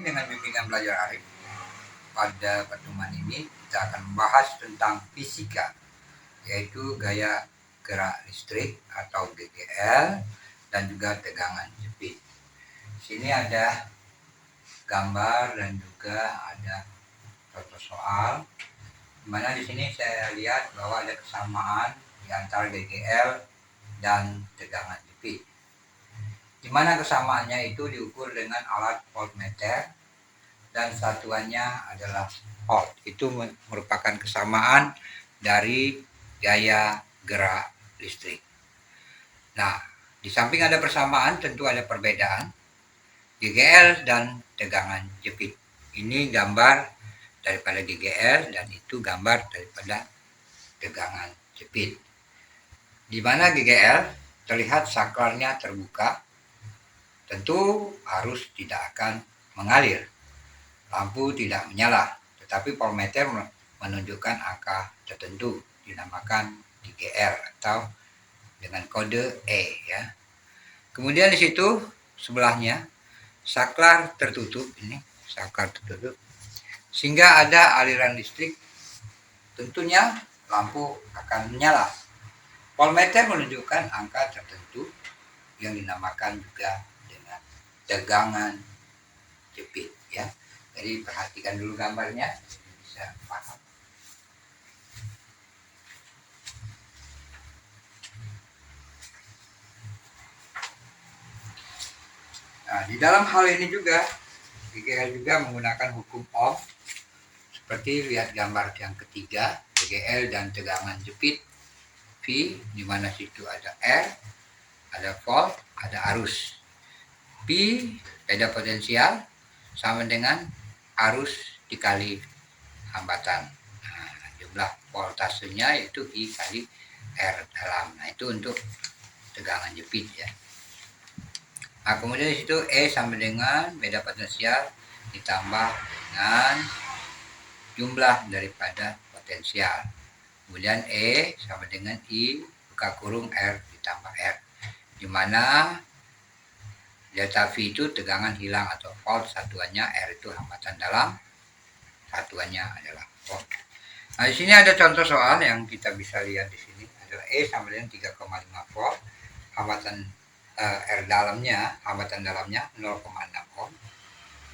lagi dengan bimbingan belajar Arif. Pada pertemuan ini kita akan membahas tentang fisika, yaitu gaya gerak listrik atau GGL dan juga tegangan jepit. Di sini ada gambar dan juga ada contoh soal. Dimana di sini saya lihat bahwa ada kesamaan di antara GGL dan tegangan jepit. Di mana kesamaannya itu diukur dengan alat voltmeter dan satuannya adalah volt. Itu merupakan kesamaan dari gaya gerak listrik. Nah, di samping ada persamaan tentu ada perbedaan GGL dan tegangan jepit. Ini gambar daripada GGL dan itu gambar daripada tegangan jepit. Di mana GGL terlihat saklarnya terbuka, tentu arus tidak akan mengalir, lampu tidak menyala, tetapi voltmeter menunjukkan angka tertentu dinamakan GGL atau dengan kode E ya. Kemudian di situ sebelahnya saklar tertutup, ini saklar tertutup, sehingga ada aliran listrik, tentunya lampu akan menyala. Voltmeter menunjukkan angka tertentu yang dinamakan juga dengan tegangan jepit ya. Jadi perhatikan dulu gambarnya bisa paham. Nah, di dalam hal ini juga GGL juga menggunakan hukum Ohm. Seperti lihat gambar yang ketiga, GGL dan tegangan jepit V, di mana situ ada R, ada volt, ada arus. P, beda potensial, sama dengan arus dikali hambatan. Nah, jumlah voltasenya itu I kali R dalam. Nah, itu untuk tegangan jepit ya. Nah, kemudian di situ E sama dengan beda potensial ditambah dengan jumlah daripada potensial. Kemudian E sama dengan I buka kurung R ditambah R, di mana delta V itu tegangan hilang atau volt, satuannya R itu hambatan dalam, satuannya adalah volt. Nah, di sini ada contoh soal yang kita bisa lihat di sini adalah E sama dengan 3,5 volt, hambatan R dalamnya, hambatan dalamnya 0,6 ohm.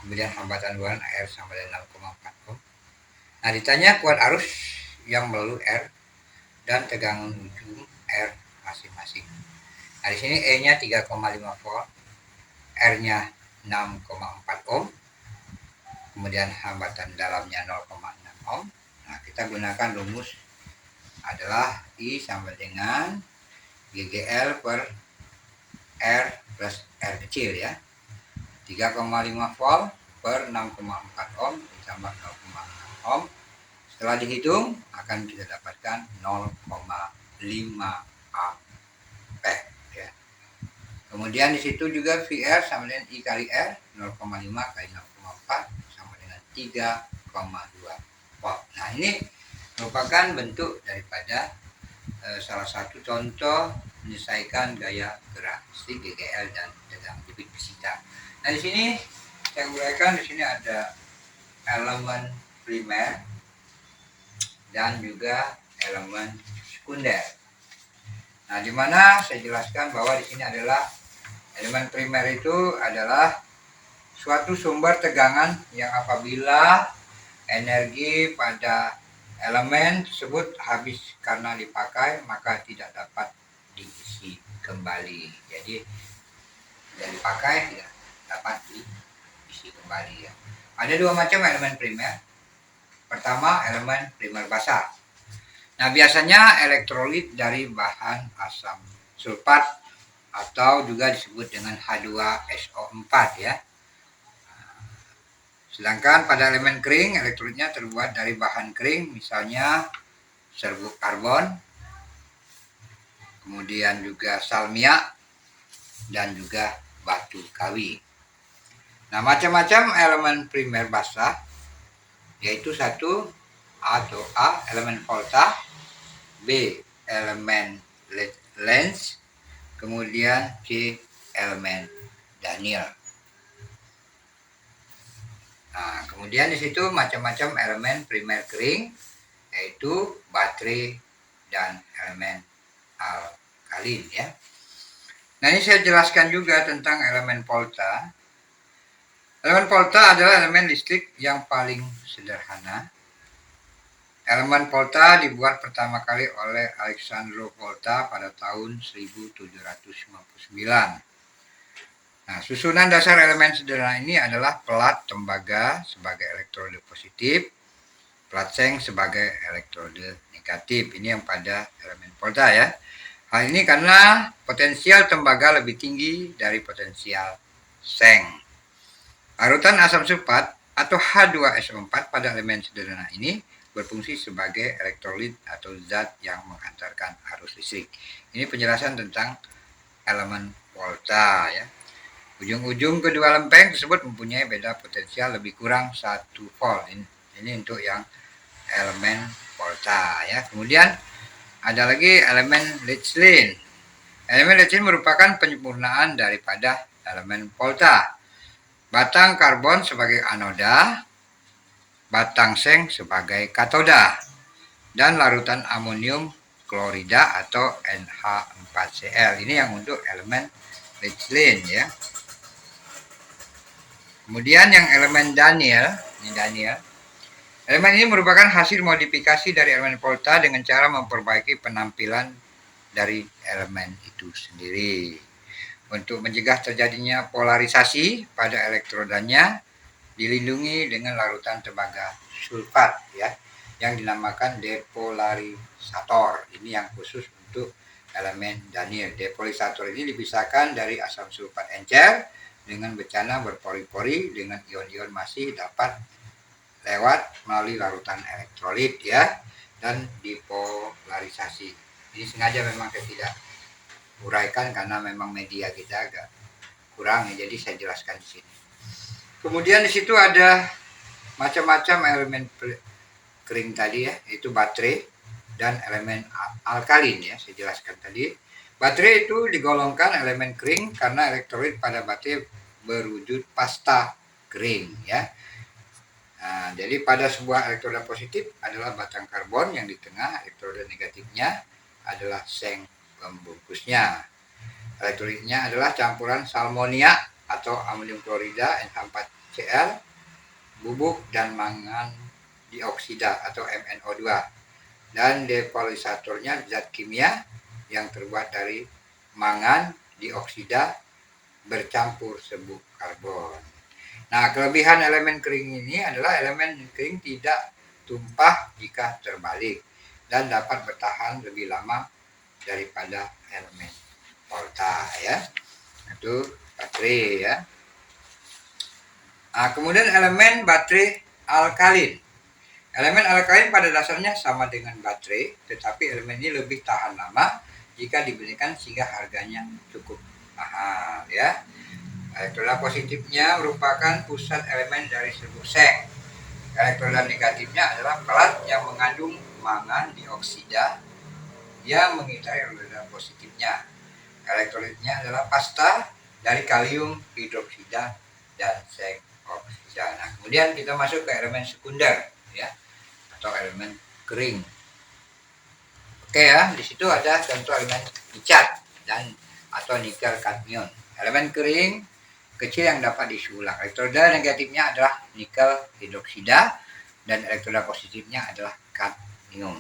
Kemudian hambatan luaran R sama dengan 0,4 ohm. Nah, ditanya kuat arus yang melalui R dan tegangan ujung R masing-masing. Nah, di sini E-nya 3,5 volt, R-nya 6,4 ohm, kemudian hambatan dalamnya 0,6 ohm. Nah, kita gunakan rumus adalah I sama dengan GGL per R plus R kecil ya. 3,5 volt per 6,4 ohm ditambah 0,6 ohm. Setelah dihitung akan kita dapatkan 0,5 ampere ya. Kemudian di situ juga VR sama dengan I kali R, 0,5 kali 0,4 sama dengan 3,2 volt. Nah, ini merupakan bentuk daripada salah satu contoh menyelesaikan gaya gerak listrik GGL dan tegangan jepit fisika. Nah, di sini saya uraikan, di sini ada elemen primer dan juga elemen sekunder. Nah, di mana saya jelaskan bahwa di sini adalah elemen primer itu adalah suatu sumber tegangan yang apabila energi pada elemen tersebut habis karena dipakai maka tidak dapat diisi kembali. Jadi tidak dipakai tidak dapat diisi kembali ya. Ada dua macam elemen primer. Pertama, elemen primer basah. Nah, biasanya elektrolit dari bahan asam sulfat atau juga disebut dengan H2SO4 ya. Sedangkan pada elemen kering, elektrolitnya terbuat dari bahan kering, misalnya serbuk karbon, kemudian juga salmiak, dan juga batu kawi. Nah, macam-macam elemen primer basah, yaitu satu atau A, elemen volta, B, elemen Lenz, kemudian C, elemen Daniell. Nah, kemudian di situ macam-macam elemen primer kering, yaitu baterai dan elemen alkalin ya. Nah, ini saya jelaskan juga tentang elemen volta. Elemen volta adalah elemen listrik yang paling sederhana. Elemen volta dibuat pertama kali oleh Alessandro Volta pada tahun 1759. Nah, susunan dasar elemen sederhana ini adalah pelat tembaga sebagai elektrode positif, pelat seng sebagai elektrode negatif. Ini yang pada elemen volta ya. Hal ini karena potensial tembaga lebih tinggi dari potensial seng. Larutan asam sulfat atau H2SO4 pada elemen sederhana ini berfungsi sebagai elektrolit atau zat yang menghantarkan arus listrik. Ini penjelasan tentang elemen volta ya. Ujung-ujung kedua lempeng tersebut mempunyai beda potensial lebih kurang 1 volt. Ini untuk yang elemen volta ya. Kemudian ada lagi elemen Leach-Lin. Elemen Leach-Lin merupakan penyempurnaan daripada elemen volta. Batang karbon sebagai anoda, batang seng sebagai katoda, dan larutan amonium klorida atau NH4Cl. Ini yang untuk elemen Leach-Lin ya. Kemudian yang elemen Daniel, elemen ini merupakan hasil modifikasi dari elemen volta dengan cara memperbaiki penampilan dari elemen itu sendiri. Untuk mencegah terjadinya polarisasi pada elektrodanya, dilindungi dengan larutan tembaga sulfat ya, yang dinamakan depolarisator. Ini yang khusus untuk elemen Daniel. Depolarisator ini dipisahkan dari asam sulfat encer dengan bencana berpori-pori dengan ion-ion masih dapat lewat melalui larutan elektrolit ya, dan dipolarisasi. Ini sengaja memang saya tidak uraikan karena memang media kita agak kurang ya, jadi saya jelaskan di sini. Kemudian di situ ada macam-macam elemen kering tadi ya, yaitu baterai dan elemen alkalin ya, saya jelaskan tadi. Baterai itu digolongkan elemen kering karena elektrolit pada baterai berwujud pasta kering ya. Nah, jadi pada sebuah elektroda positif adalah batang karbon, yang di tengah elektroda negatifnya adalah seng pembungkusnya. Elektrolitnya adalah campuran salmonia atau amonium klorida NH4Cl, bubuk dan mangan dioksida atau MnO2. Dan depolarisatornya zat kimia yang terbuat dari mangan dioksida bercampur serbuk karbon. Nah, kelebihan elemen kering ini adalah elemen kering tidak tumpah jika terbalik dan dapat bertahan lebih lama daripada elemen volta ya. Itu baterai ya. Nah, kemudian elemen baterai alkalin. Elemen alkalin pada dasarnya sama dengan baterai, tetapi elemen ini lebih tahan lama jika dibelikan sehingga harganya cukup mahal ya. Elektroda positifnya merupakan pusat elemen dari serbuk seng. Elektroda negatifnya adalah pelat yang mengandung mangan dioksida yang mengitari elektroda positifnya. Elektrolitnya adalah pasta dari kalium hidroksida dan seng oksida. Nah, kemudian kita masuk ke elemen sekunder ya, atau elemen kering. Oke ya, di situ ada contoh elemen icat dan atau nikel kadmium. Elemen kering kecil yang dapat diisi ulang. Elektroda negatifnya adalah nikel hidroksida dan elektroda positifnya adalah kadmium.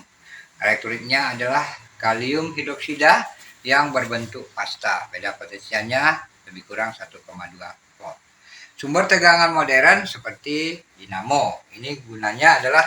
Elektrolitnya adalah kalium hidroksida yang berbentuk pasta. Beda potensialnya lebih kurang 1,2 volt. Sumber tegangan modern seperti dinamo. Ini gunanya adalah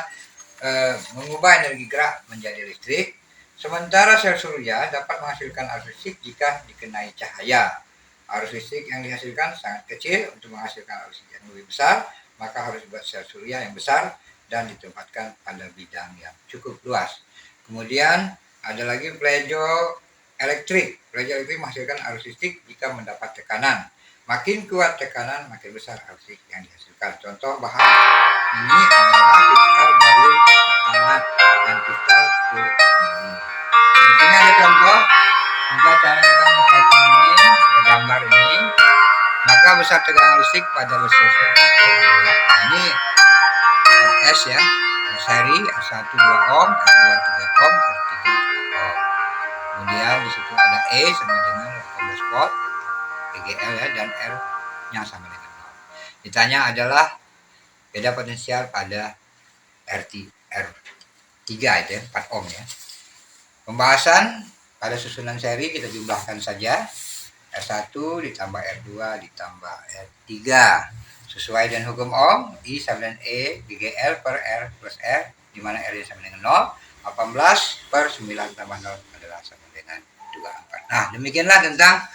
mengubah energi gerak menjadi listrik. Sementara sel surya dapat menghasilkan arus listrik jika dikenai cahaya. Arus listrik yang dihasilkan sangat kecil. Untuk menghasilkan arus listrik yang lebih besar, maka harus buat sel surya yang besar dan ditempatkan pada bidang yang cukup luas. Kemudian ada lagi piezoelektrik. Piezoelektrik menghasilkan arus listrik jika mendapat tekanan. Makin kuat tekanan, makin besar arus listrik yang dihasilkan. Contoh bahan ini adalah kristal barium tanah dan kristal turmalin. Di sini ada contoh juga cara kita menyelesaikan ini, ada gambar ini. Maka besar tegangan listrik pada bersesuaian adalah, nah ini RS ya, seri R1 2 ohm, R2 3 ohm, R3 4 ohm. Kemudian di situ ada E sama dengan 18 volt, PGL ya, dan R nya sama dengan 0. Ditanya adalah beda potensial pada R3 itu ya, 4 ohm ya. Pembahasan pada susunan seri kita jumlahkan saja. R1 ditambah R2 ditambah R3 sesuai dengan hukum Ohm, I sama dengan E BGL per R plus R, di mana R sama dengan 0. 18 per 9 tambah 0 adalah sama dengan 24. Nah, demikianlah tentang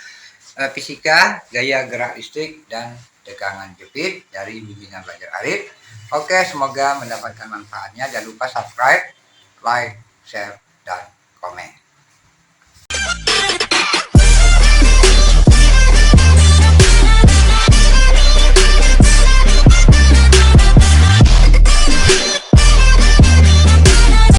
fisika gaya gerak listrik dan tegangan jepit dari bimbingan belajar Arif. Oke, semoga mendapatkan manfaatnya. Jangan lupa subscribe, like, share,